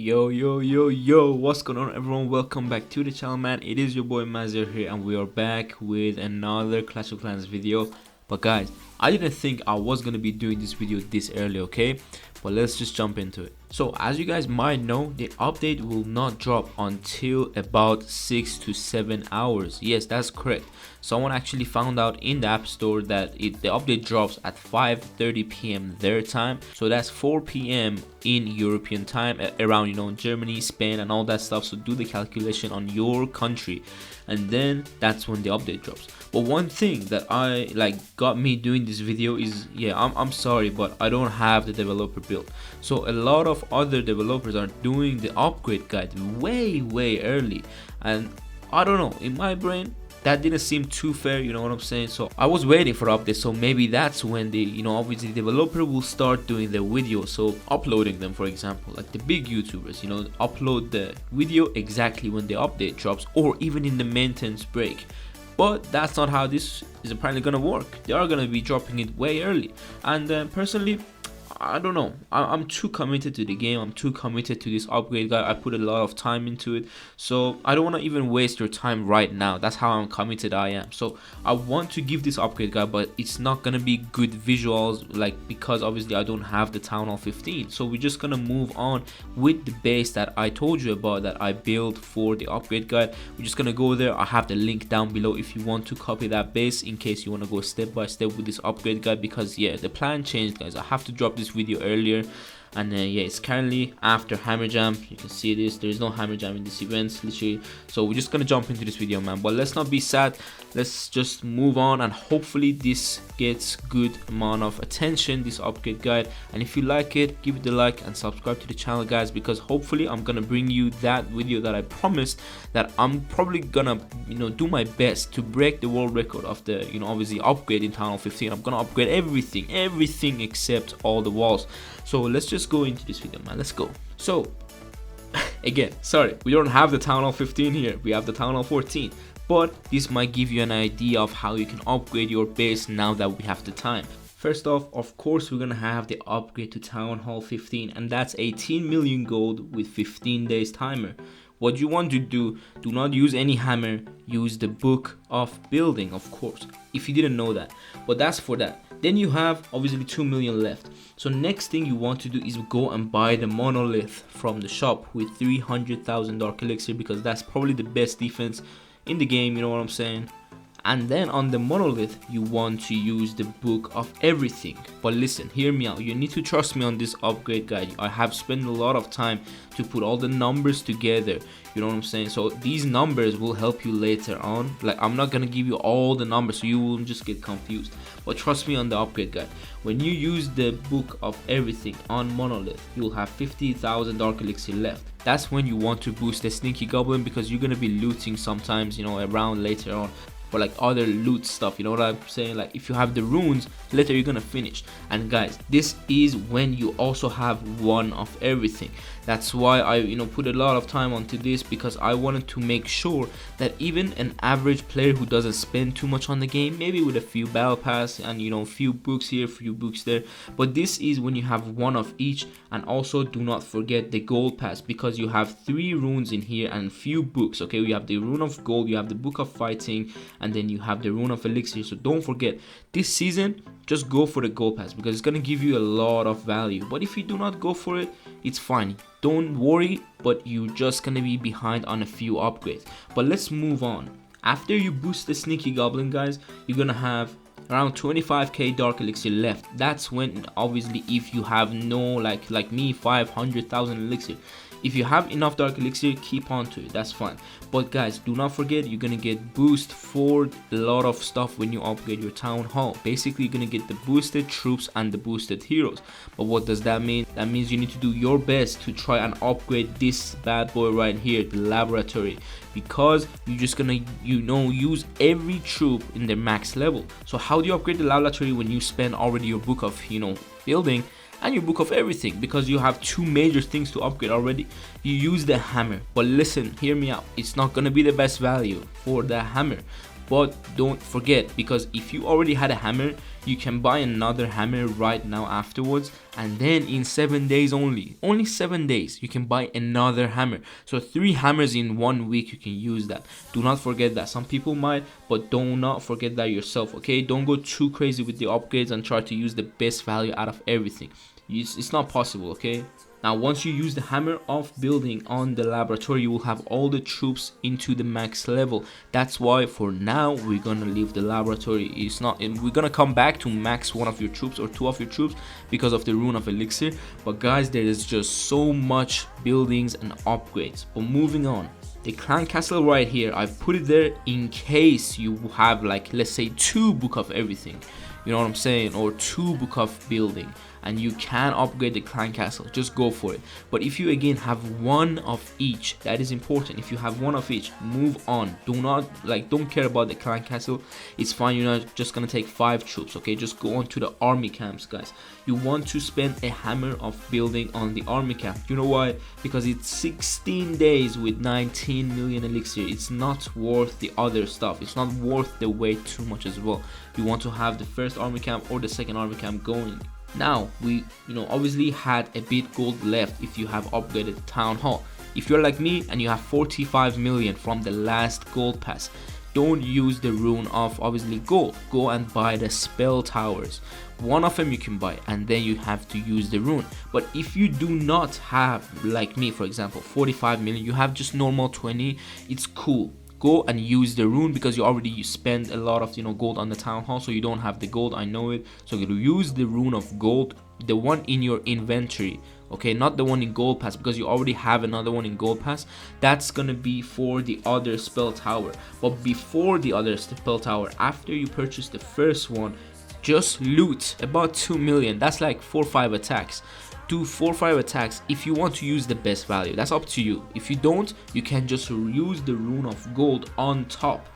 Yo, what's going on, everyone? Welcome back to the channel, man. It is your boy Mazir here, and we are back with another Clash of Clans video. But guys, I didn't think I was gonna be doing this video this early, okay? But let's just jump into it. So as you guys might know, the update will not drop until about 6 to 7 hours. Yes, that's correct. Someone actually found out in the app store that the update drops at 5:30 p.m. their time, so that's 4 p.m. in European time, around Germany, Spain and all that stuff. So do the calculation on your country, and then that's when the update drops. But one thing that got me doing this video is, I'm sorry, but I don't have the developer build. So a lot of other developers are doing the upgrade guide way early, and I don't know, in my brain that didn't seem too fair, you know what I'm saying? So I was waiting for updates, so maybe that's when the obviously the developer will start doing the videos, so uploading them. For example, like the big YouTubers, upload the video exactly when the update drops, or even in the maintenance break. But that's not how this is apparently gonna work. They are gonna be dropping it way early, and personally, I don't know, I'm too committed to the game. I'm too committed to this upgrade guide. I put a lot of time into it, so I don't want to even waste your time right now. That's how committed I am. So I want to give this upgrade guide, but it's not gonna be good visuals, because obviously I don't have the Town Hall 15. So we're just gonna move on with the base that I told you about, that I built for the upgrade guide. We're just gonna go there. I have the link down below if you want to copy that base, in case you want to go step by step with this upgrade guide, because the plan changed, guys. I have to drop this video earlier, and it's currently after Hammer Jam. You can see this, there is no Hammer Jam in this event, literally. So we're just gonna jump into this video, man. But let's not be sad, let's just move on, and hopefully this gets good amount of attention, this upgrade guide. And if you like it, give it a like and subscribe to the channel, guys, because hopefully I'm gonna bring you that video that I promised, that I'm probably gonna do my best to break the world record of the obviously upgrade in Town Hall 15. I'm gonna upgrade everything except all the walls. So let's just go into this video, man. Let's go. So again, sorry, we don't have the Town Hall 15 here, we have the Town Hall 14, but this might give you an idea of how you can upgrade your base now that we have the time. First off, of course, we're gonna have the upgrade to Town Hall 15, and that's 18 million gold with 15 days timer. What you want to do not use any hammer, use the book of building, of course, if you didn't know that. But that's for that. Then you have obviously 2 million left. So next thing you want to do is go and buy the monolith from the shop with 300,000 dark elixir, because that's probably the best defense in the game, you know what I'm saying? And then on the monolith, you want to use the book of everything. But listen, hear me out, you need to trust me on this upgrade guide. I have spent a lot of time to put all the numbers together, you know what I'm saying? So these numbers will help you later on. I'm not gonna give you all the numbers, so you will just get confused. But trust me on the upgrade guide. When you use the book of everything on monolith, you'll have 50,000 dark elixir left. That's when you want to boost the sneaky goblin, because you're gonna be looting sometimes, around later on, for other loot stuff, you know what I'm saying? If you have the runes, later you're gonna finish. And guys, this is when you also have one of everything. That's why I put a lot of time onto this, because I wanted to make sure that even an average player who doesn't spend too much on the game, maybe with a few battle pass and few books here, few books there, but this is when you have one of each. And also do not forget the gold pass, because you have 3 runes in here and few books. Okay, you have the rune of gold, you have the book of fighting, and then you have the rune of elixir. So don't forget, this season just go for the gold pass, because it's gonna give you a lot of value. But if you do not go for it, it's fine, don't worry, but you're just gonna be behind on a few upgrades. But let's move on. After you boost the sneaky goblin, guys, you're gonna have around 25k dark elixir left. That's when obviously, if you have no like me 500,000 elixir, if you have enough dark elixir, keep on to it, that's fine. But guys, do not forget, you're gonna get boost for a lot of stuff when you upgrade your Town Hall. Basically, you're gonna get the boosted troops and the boosted heroes. But what does that mean? That means you need to do your best to try and upgrade this bad boy right here, the laboratory, because you're just gonna use every troop in their max level. So how do you upgrade the laboratory when you spend already your book of building and your book of everything? Because you have 2 major things to upgrade already. You use the hammer. But listen, hear me out, it's not gonna be the best value for the hammer, But don't forget, because if you already had a hammer, you can buy another hammer right now afterwards, and then in 7 days only 7 days, you can buy another hammer. So 3 hammers in 1 week, you can use that. Do not forget that. Some people might, but do not forget that yourself, okay? Don't go too crazy with the upgrades and try to use the best value out of everything. It's not possible, okay? Now, once you use the hammer of building on the laboratory, you will have all the troops into the max level. That's why for now we're gonna leave the laboratory. It's not, and we're gonna come back to max 1 of your troops or 2 of your troops because of the rune of elixir. But guys, there is just so much buildings and upgrades. But moving on, the clan castle right here, I've put it there in case you have, like, let's say 2 book of everything, you know what I'm saying, or 2 book of building, and you can upgrade the clan castle. Just go for it. But if you again have 1 of each, that is important. If you have 1 of each, move on. Don't care about the clan castle. It's fine. You're not just gonna take 5 troops, okay? Just go on to the army camps, guys. You want to spend a hammer of building on the army camp. You know why? Because it's 16 days with 19 million elixir. It's not worth the other stuff. It's not worth the wait too much as well. You want to have the first army camp or the second army camp going. Now, we obviously had a bit gold left if you have upgraded the town hall. If you're like me and you have 45 million from the last gold pass, don't use the rune of obviously gold. Go and buy the spell towers. 1 of them you can buy, and then you have to use the rune. But if you do not have, like me for example, 45 million, you have just normal 20, it's cool. Go and use the rune, because you spend a lot of gold on the town hall, so you don't have the gold, I know it. So you use the rune of gold, the one in your inventory, okay, not the one in gold pass, because you already have another one in gold pass. That's gonna be for the other spell tower. But before the other spell tower, after you purchase the first one, just loot about 2 million. That's like 4 or 5 attacks. Do 4 or 5 attacks if you want to use the best value. That's up to you. If you don't, you can just use the rune of gold on top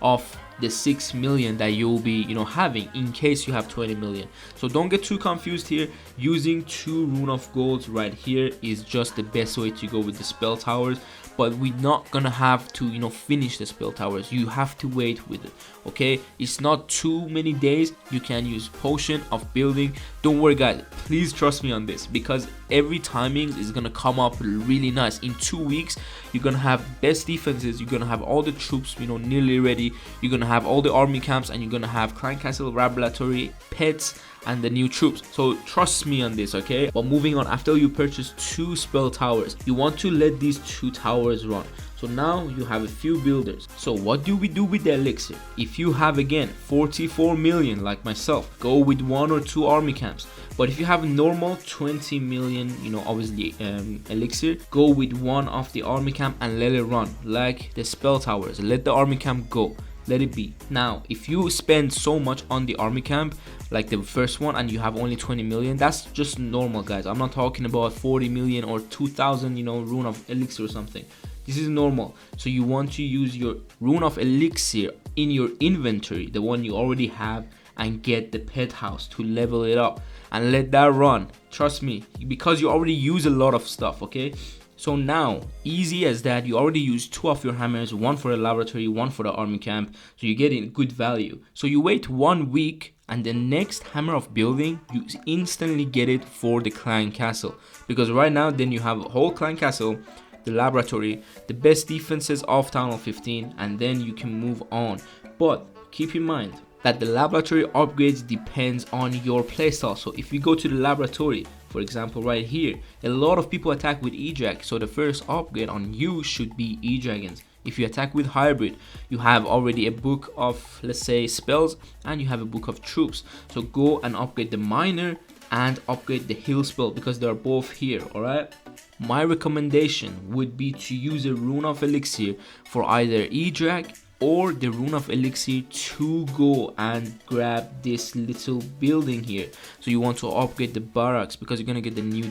of the 6 million that you'll be having in case you have 20 million. So don't get too confused here. Using 2 rune of gold right here is just the best way to go with the spell towers. But we're not gonna have to finish the spell towers. You have to wait with it, okay? It's not too many days. You can use potion of building. Don't worry guys, please trust me on this, because every timing is gonna come up really nice. In 2 weeks you're gonna have best defenses, you're gonna have all the troops nearly ready, you're gonna have all the army camps, and you're gonna have clan castle, laboratory, pets, and the new troops. So trust me on this, okay? But moving on, after you purchase 2 spell towers, you want to let these 2 towers run. So now you have a few builders. So what do we do with the elixir? If you have again 44 million like myself, go with 1 or 2 army camps. But if you have normal 20 million obviously elixir, go with 1 of the army camp and let it run, like the spell towers. Let the army camp go, let it be. Now if you spend so much on the army camp like the first one and you have only 20 million, that's just normal guys. I'm not talking about 40 million or 2000 rune of elixir or something. This is normal. So you want to use your rune of elixir in your inventory, the one you already have, and get the pet house to level it up and let that run. Trust me, because you already use a lot of stuff, okay? So now, easy as that, you already use 2 of your hammers, 1 for the laboratory, 1 for the army camp, so you get in good value. So you wait 1 week, and the next hammer of building, you instantly get it for the clan castle. Because right now, then you have a whole clan castle, the laboratory, the best defenses of Town Hall 15, and then you can move on. But keep in mind that the laboratory upgrades depends on your playstyle. So if you go to the laboratory, for example right here, a lot of people attack with E-Drag, so the first upgrade on you should be E-Dragons. If you attack with hybrid, you have already a book of, let's say, spells, and you have a book of troops. So go and upgrade the miner and upgrade the heal spell, because they are both here, alright? My recommendation would be to use a rune of elixir for either E-Drag or the rune of elixir to go and grab this little building here. So you want to upgrade the barracks, because you're gonna get the new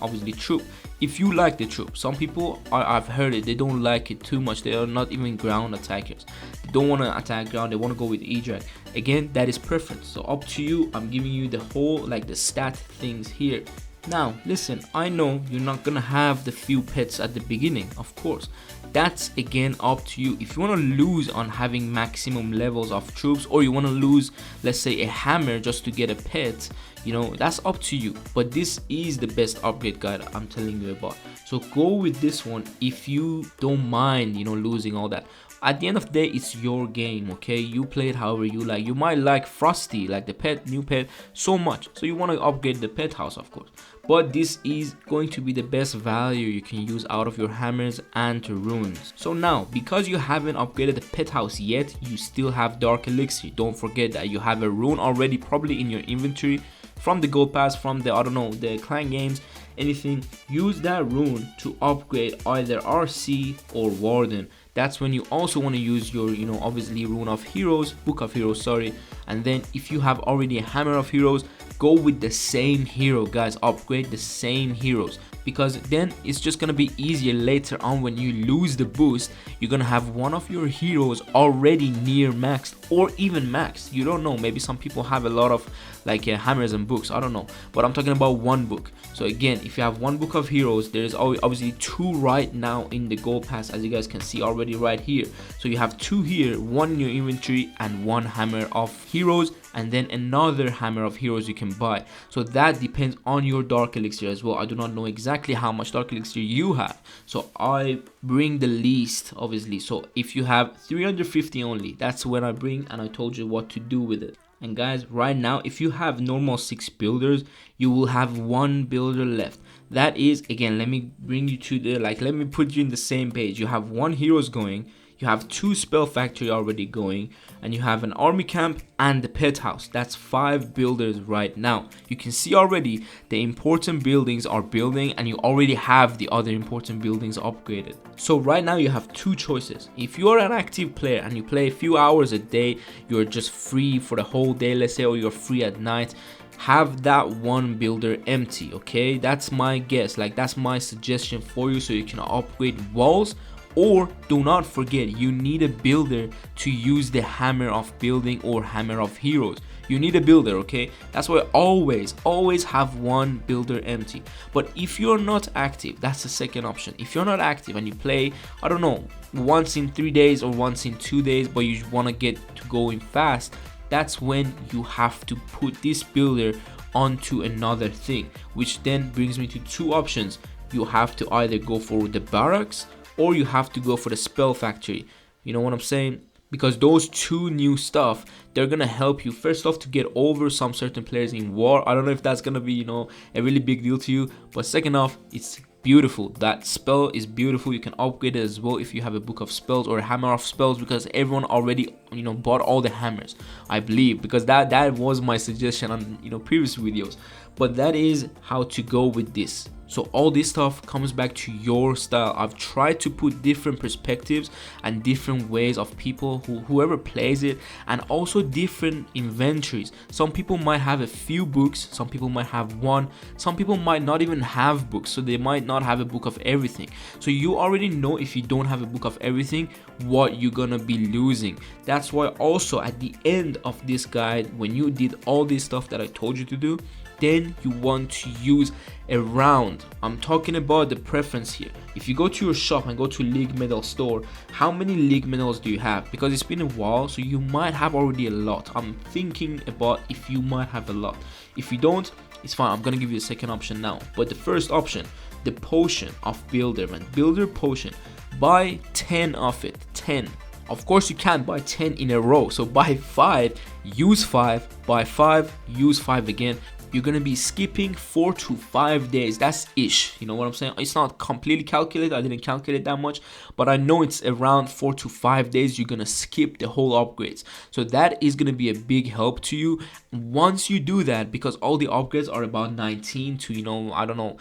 obviously troop. If you like the troop, some people I've heard it, they don't like it too much. They are not even ground attackers, they don't want to attack ground, they want to go with E-Drag. Again, that is preference, so up to you. I'm giving you the whole, like, the stat things here. Now listen, I know you're not gonna have the few pets at the beginning, of course. That's again up to you. If you want to lose on having maximum levels of troops, or you want to lose, let's say, a hammer just to get a pet, you know, that's up to you. But this is the best upgrade guide I'm telling you about, so go with this one if you don't mind, you know, losing all that. At the end of the day, it's your game, okay? You play it however you like. You might like Frosty, like the pet, new pet, so much, so you want to upgrade the pet house, of course. But this is going to be the best value you can use out of your hammers and runes. So now, because you haven't upgraded the pet house yet, you still have dark elixir. Don't forget that you have a rune already probably in your inventory from the gold pass, from the, I don't know, the clan games, anything. Use that rune to upgrade either RC or Warden. That's when you also want to use your, you know, obviously rune of heroes, book of heroes, sorry. And then if you have already a hammer of heroes, go with the same hero, guys. Upgrade the same heroes, because then it's just gonna be easier later on when you lose the boost. You're gonna have one of your heroes already near maxed or even maxed. You don't know, maybe some people have a lot of like hammers and books, I don't know, but I'm talking about one book. So again, if you have one book of heroes, there's obviously two right now in the gold pass, as you guys can see already right here. So you have two here, one in your inventory and one hammer of heroes, and then another hammer of heroes you can buy. So that depends on your dark elixir as well. I do not know exactly how much dark elixir you have, so I bring the least, obviously. So if you have 350 only, that's when I bring, and I told you what to do with it. And guys, right now, if you have normal 6 builders, you will have 1 builder left. That is, again, let me bring you to the, like, let me put you in the same page. You have 1 heroes going, you have 2 spell factory already going, and you have an army camp and the pet house. That's 5 builders right now. You can see already the important buildings are building, and you already have the other important buildings upgraded. So right now you have 2 choices. If you are an active player and you play a few hours a day, you're just free for the whole day, let's say, or you're free at night, have that 1 builder empty, okay? That's my guess, like that's my suggestion for you, so you can upgrade walls. Or do not forget, you need a builder to use the hammer of building or hammer of heroes. You need a builder, okay? That's why always have 1 builder empty. But if you're not active, that's the second option. If you're not active and you play, I don't know, once in 3 days or once in 2 days, but you want to get to going fast, that's when you have to put this builder onto another thing, which then brings me to 2 options. You have to either go for the barracks, or you have to go for the spell factory. You know what I'm saying? Because those 2 new stuff, they're gonna help you first off to get over some certain players in war. I don't know if that's gonna be, you know, a really big deal to you, but second off, it's beautiful. That spell is beautiful. You can upgrade it as well if you have a book of spells or a hammer of spells, because everyone already, you know, bought all the hammers, I believe, because that was my suggestion on, you know, previous videos. But that is how to go with this. So all this stuff comes back to your style. I've tried to put different perspectives and different ways of people whoever plays it, and also different inventories. Some people might have a few books, some people might have 1, some people might not even have books, so they might not have a book of everything. So you already know, if you don't have a book of everything, what you're gonna be losing. That's why also at the end of this guide, when you did all this stuff that I told you to do, then you want to use a round. I'm talking about the preference here. If you go to your shop and go to League Medal store, how many League Medals do you have? Because it's been a while, so you might have already a lot. I'm thinking about if you might have a lot. If you don't, it's fine. I'm gonna give you a second option now. But the first option, the potion of builder, man. Builder potion. Buy 10 of it. 10. Of course, you can't buy 10 in a row, so buy 5, use 5, buy 5, use 5 again. You're gonna be skipping 4 to 5 days. That's ish, you know what I'm saying? It's not completely calculated, I didn't calculate that much, but I know it's around 4 to 5 days you're gonna skip the whole upgrades. So that is gonna be a big help to you once you do that, because all the upgrades are about 19 to, you know, I don't know,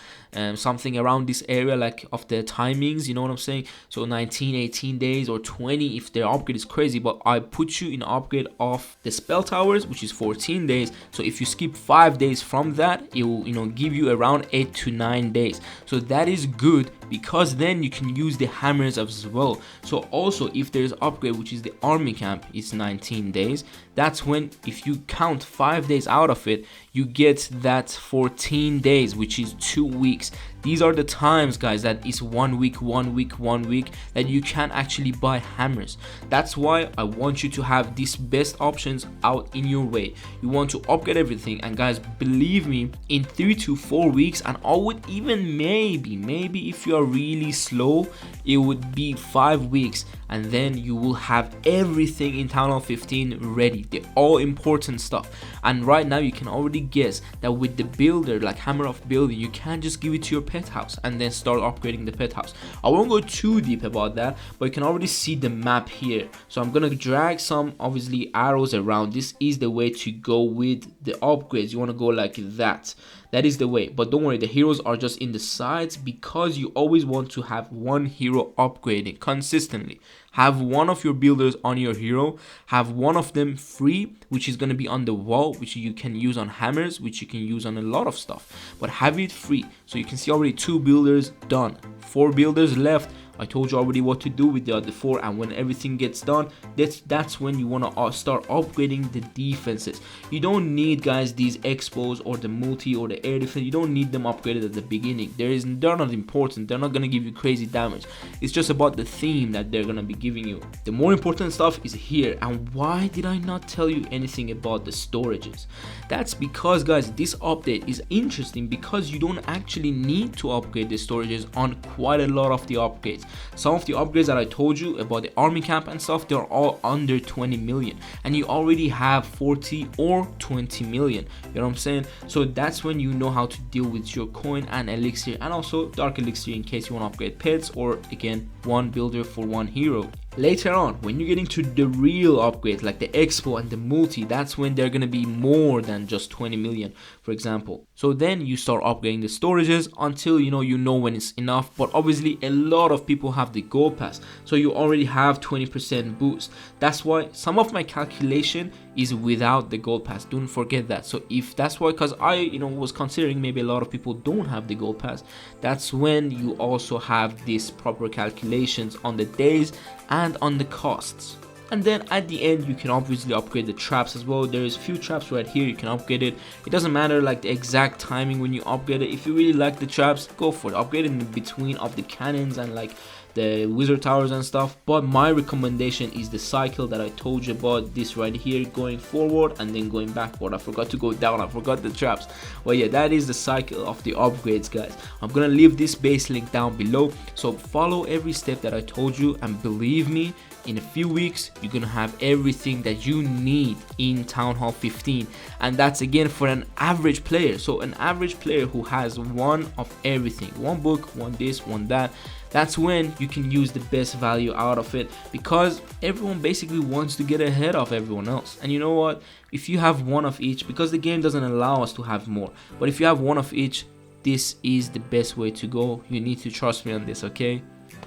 something around this area, like of the timings, you know what I'm saying? So 19, 18 days or 20 if the upgrade is crazy. But I put you in upgrade of the spell towers, which is 14 days. So if you skip 5 days from that, it will, you know, give you around 8 to 9 days. So that is good because then you can use the hammers as well. So also if there's upgrade, which is the army camp, it's 19 days. That's when, if you count 5 days out of it, you get that 14 days, which is 2 weeks. These are the times, guys, that is 1 week, 1 week, 1 week that you can actually buy hammers. That's why I want you to have these best options out in your way. You want to upgrade everything, and guys, believe me, in 3 to 4 weeks, and I would even maybe if you are really slow, it would be 5 weeks, and then you will have everything in Town Hall 15 ready, the all important stuff. And right now you can already guess that with the builder, like hammer of building, you can't just give it to your pet house and then start upgrading the pet house. I won't go too deep about that, but you can already see the map here. So I'm gonna drag some obviously arrows around. This is the way to go with the upgrades. You want to go like that. That is the way. But don't worry, the heroes are just in the sides, because you always want to have one hero upgrading consistently. Have one of your builders on your hero, have one of them free, which is going to be on the wall, which you can use on hammers, which you can use on a lot of stuff, but have it free. So you can see already 2 builders done, 4 builders left. I told you already what to do with the other 4, and when everything gets done, that's when you want to start upgrading the defenses. You don't need, guys, these expos or the multi or the air defense. You don't need them upgraded at the beginning. They're not important. They're not going to give you crazy damage. It's just about the theme that they're going to be giving you. The more important stuff is here. And why did I not tell you anything about the storages? That's because, guys, this update is interesting because you don't actually need to upgrade the storages on quite a lot of the upgrades. Some of the upgrades that I told you about the army camp and stuff, they're all under 20 million, and you already have 40 or 20 million. You know what I'm saying? So that's when you know how to deal with your coin and elixir, and also dark elixir in case you want to upgrade pets, or again, one builder for one hero. Later on, when you get into the real upgrades like the expo and the multi, that's when they're gonna be more than just 20 million, for example. So then you start upgrading the storages until you know when it's enough. But obviously a lot of people have the gold pass, so you already have 20% boost. That's why some of my calculation is without the gold pass. Don't forget that. So if that's why, because I was considering maybe a lot of people don't have the gold pass, that's when you also have these proper calculations on the days and on the costs. And then at the end, you can obviously upgrade the traps as well. There is few traps right here, you can upgrade it. It doesn't matter like the exact timing when you upgrade it. If you really like the traps, go for it. Upgrade it in between of the cannons and like the wizard towers and stuff. But my recommendation is the cycle that I told you about, this right here, going forward and then going backward. I forgot to go down, I forgot the traps. Well, yeah, that is the cycle of the upgrades, guys. I'm gonna leave this base link down below, so follow every step that I told you, and believe me, in a few weeks you're gonna have everything that you need in Town Hall 15. And that's again for an average player. So an average player who has one of everything, one book, one this, one that, that's when you can use the best value out of it, because everyone basically wants to get ahead of everyone else. And you know what, if you have one of each, because the game doesn't allow us to have more, but if you have one of each, this is the best way to go. You need to trust me on this, okay?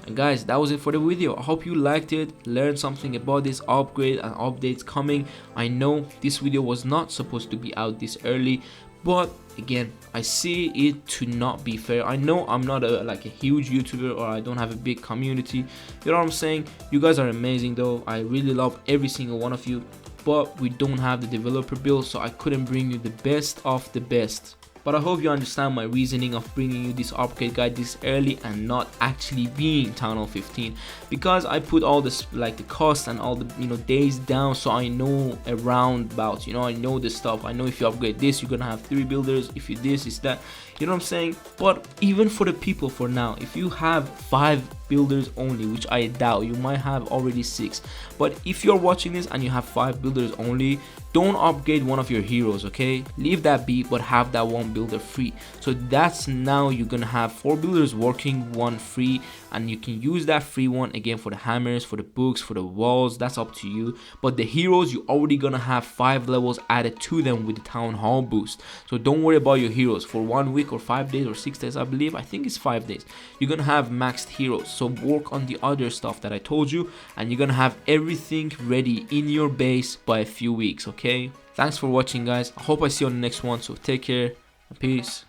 And guys, that was it for the video. I hope you liked it, learned something about this upgrade and updates coming. I know this video was not supposed to be out this early, but again, I see it to not be fair. I know I'm not a huge YouTuber, or I don't have a big community. You know what I'm saying? You guys are amazing though. I really love every single one of you, but we don't have the developer build, so I couldn't bring you the best of the best. But I hope you understand my reasoning of bringing you this upgrade guide this early and not actually being Town Hall 15, because I put all this like the cost and all the days down, so I know around about, I know the stuff. I know if you upgrade this, you're gonna have 3 builders. If you this, is that, you know what I'm saying? But even for the people, for now, if you have 5 builders only, which I doubt, you might have already 6, but if you're watching this and you have 5 builders only, don't upgrade one of your heroes, okay? Leave that be, but have that one builder free. So that's now you're gonna have 4 builders working, 1 free, and you can use that free one again for the hammers, for the books, for the walls. That's up to you. But the heroes, you're already gonna have 5 levels added to them with the Town Hall boost. So don't worry about your heroes. For 1 week or 5 days or 6 days, I believe, I think it's 5 days, you're gonna have maxed heroes. So work on the other stuff that I told you, and you're gonna have everything ready in your base by a few weeks, okay? Thanks for watching, guys. I hope I see you on the next one, so take care and peace.